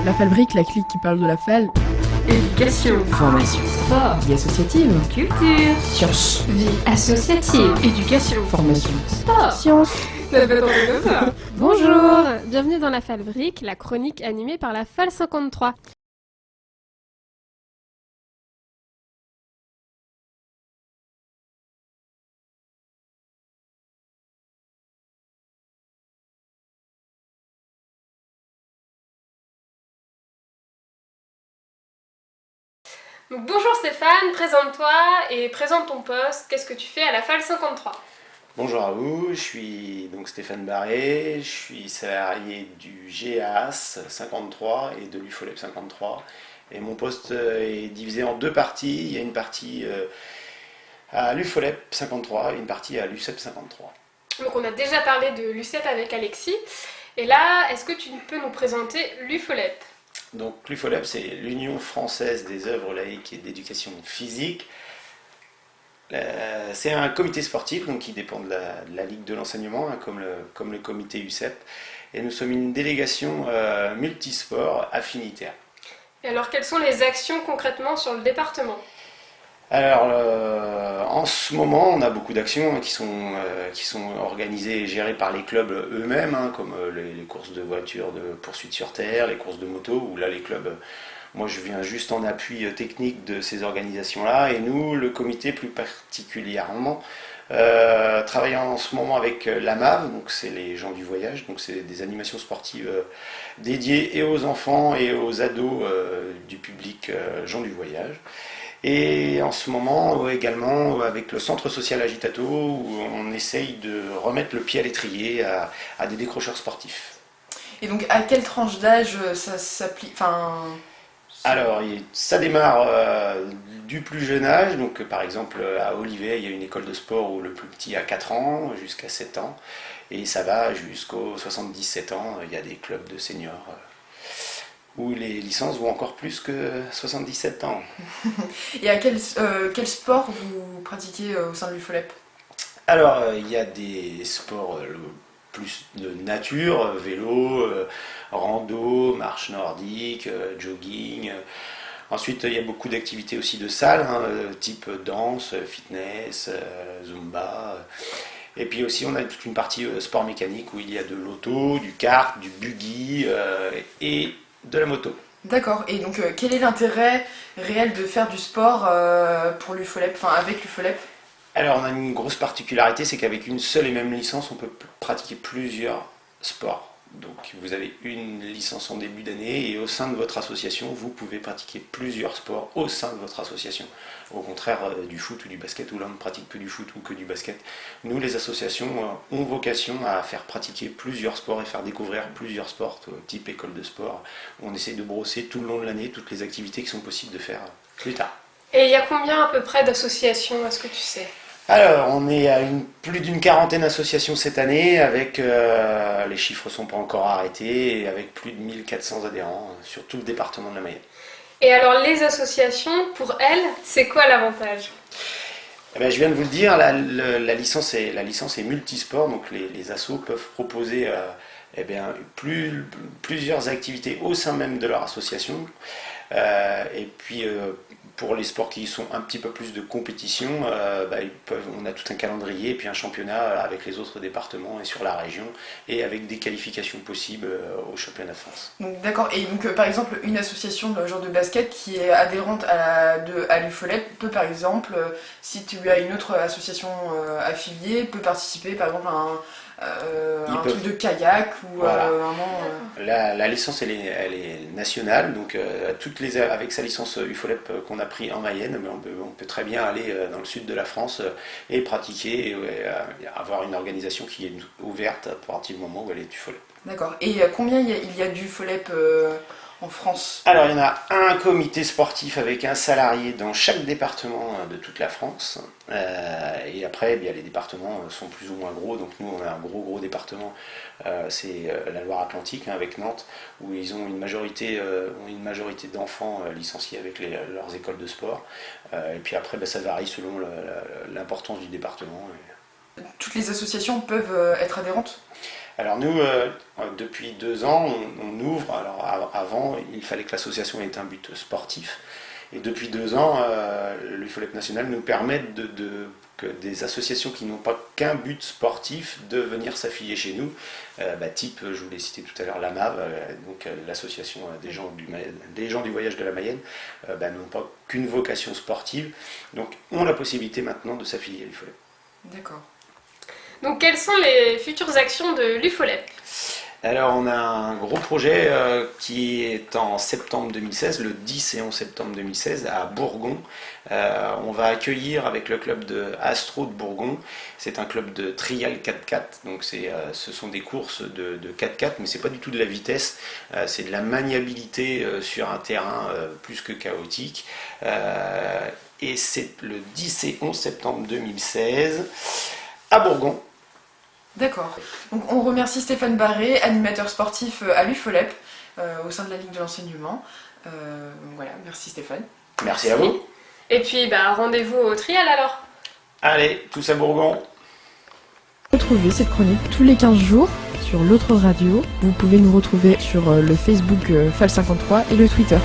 La Falbrique, la clique qui parle de la Fal. Éducation, Formation. sport, Vie associative. culture, Science. vie associative, éducation, Formation. sport. Science. Ça peut tomber de ça. Bonjour, bienvenue dans la Falbrique, la chronique animée par la Fal 53. Donc, bonjour Stéphane, présente-toi et présente ton poste. Qu'est-ce que tu fais à la Fal 53? Bonjour à vous, je suis donc Stéphane Barré, je suis salarié du GAAS 53 et de l'UFOLEP 53. Et mon poste est divisé en deux parties. Il y a une partie à l'UFOLEP 53 et une partie à l'UCEP 53. Donc on a déjà parlé de l'UCEP avec Alexis. Et là, est-ce que tu peux nous présenter l'UFOLEP? Donc l'UFOLEP, c'est l'Union française des œuvres laïques et d'éducation physique. C'est un comité sportif donc, qui dépend de la Ligue de l'enseignement, hein, comme le comité UCEP. Et nous sommes une délégation multisport affinitaire. Et alors, quelles sont les actions concrètement sur le département? Alors, en ce moment, on a beaucoup d'actions hein, qui sont organisées et gérées par les clubs eux-mêmes, hein, comme les courses de voitures de poursuite sur terre, les courses de moto, où là, les clubs, moi je viens juste en appui technique de ces organisations-là, et nous, le comité plus particulièrement, travaillons en ce moment avec l'AMAV, donc c'est les gens du voyage, donc c'est des animations sportives dédiées et aux enfants et aux ados du public gens du voyage. Et en ce moment également avec le centre social Agitato où on essaye de remettre le pied à l'étrier à des décrocheurs sportifs. Et donc, à quelle tranche d'âge ça s'applique Alors ça démarre du plus jeune âge, donc par exemple à Olivet il y a une école de sport où le plus petit a 4 ans jusqu'à 7 ans et ça va jusqu'aux 77 ans, il y a des clubs de seniors où les licences vont encore plus que 77 ans. Et à quel sport vous pratiquez au sein de l'UFOLEP? Alors, il y a des sports plus de nature, vélo, rando, marche nordique, jogging. Ensuite, il y a beaucoup d'activités aussi de salle, hein, type danse, fitness, zumba. Et puis aussi, on a toute une partie sport mécanique où il y a de l'auto, du kart, du buggy et de la moto. D'accord, et donc quel est l'intérêt réel de faire du sport pour l'UFOLEP, avec l'UFOLEP? Alors on a une grosse particularité, c'est qu'avec une seule et même licence, on peut pratiquer plusieurs sports. Donc vous avez une licence en début d'année et au sein de votre association, vous pouvez pratiquer plusieurs sports au sein de votre association. Au contraire du foot ou du basket, où là on ne pratique que du foot ou que du basket. Nous, les associations, ont vocation à faire pratiquer plusieurs sports et faire découvrir plusieurs sports, type école de sport, où on essaie de brosser tout le long de l'année toutes les activités qui sont possibles de faire plus tard. Et il y a combien à peu près d'associations, est-ce que tu sais? Alors, on est à plus d'une quarantaine d'associations cette année, avec les chiffres ne sont pas encore arrêtés, et avec plus de 1400 adhérents sur tout le département de la Mayenne. Et alors, les associations, pour elles, c'est quoi l'avantage? Eh bien, je viens de vous le dire, la licence est multisport, donc les assos peuvent proposer plusieurs activités au sein même de leur association. Et puis pour les sports qui sont un petit peu plus de compétition, on a tout un calendrier et puis un championnat avec les autres départements et sur la région et avec des qualifications possibles au championnat de France. Donc, d'accord, et donc par exemple une association de genre de basket qui est adhérente à l'UFOLEP peut par exemple, si tu as une autre association affiliée, peut participer par exemple à un truc de kayak ou voilà. vraiment... La licence elle est nationale, donc avec sa licence UFOLEP qu'on a pris en Mayenne, mais on peut très bien aller dans le sud de la France et pratiquer et avoir une organisation qui est ouverte à partir du moment où elle est UFOLEP. D'accord, et combien il y a d'UFOLEP en France? Alors il y en a un comité sportif avec un salarié dans chaque département de toute la France. Et après, bien, les départements sont plus ou moins gros. Donc nous, on a un gros département, c'est la Loire-Atlantique hein, avec Nantes, où ils ont une majorité d'enfants licenciés avec leurs écoles de sport. Et puis après, ça varie selon l'importance du département. Toutes les associations peuvent être adhérentes? Alors nous, depuis 2 ans, on ouvre. Alors avant, il fallait que l'association ait un but sportif. Et depuis 2 ans, l'UFOLEP national nous permet que des associations qui n'ont pas qu'un but sportif de venir s'affilier chez nous. Type, je vous l'ai cité tout à l'heure, l'AMAV, donc l'association des gens du voyage de la Mayenne, n'ont pas qu'une vocation sportive. Donc ont la possibilité maintenant de s'affilier à l'UFOLEP. D'accord. Donc quelles sont les futures actions de l'UFOLEP ? Alors on a un gros projet qui est en septembre 2016, le 10 et 11 septembre 2016 à Bourgon. On va accueillir avec le club de Astro de Bourgon. C'est un club de trial 4x4, donc ce sont des courses de 4x4, mais c'est pas du tout de la vitesse, c'est de la maniabilité sur un terrain plus que chaotique. Et c'est le 10 et 11 septembre 2016 à Bourgon. D'accord. Donc on remercie Stéphane Barré, animateur sportif à l'UFOLEP, au sein de la Ligue de l'enseignement. Voilà, merci Stéphane. Merci à vous. Et puis rendez-vous au trial alors. Allez, tous à Bourgon. Retrouvez cette chronique tous les 15 jours sur l'autre radio. Vous pouvez nous retrouver sur le Facebook FAL53 et le Twitter.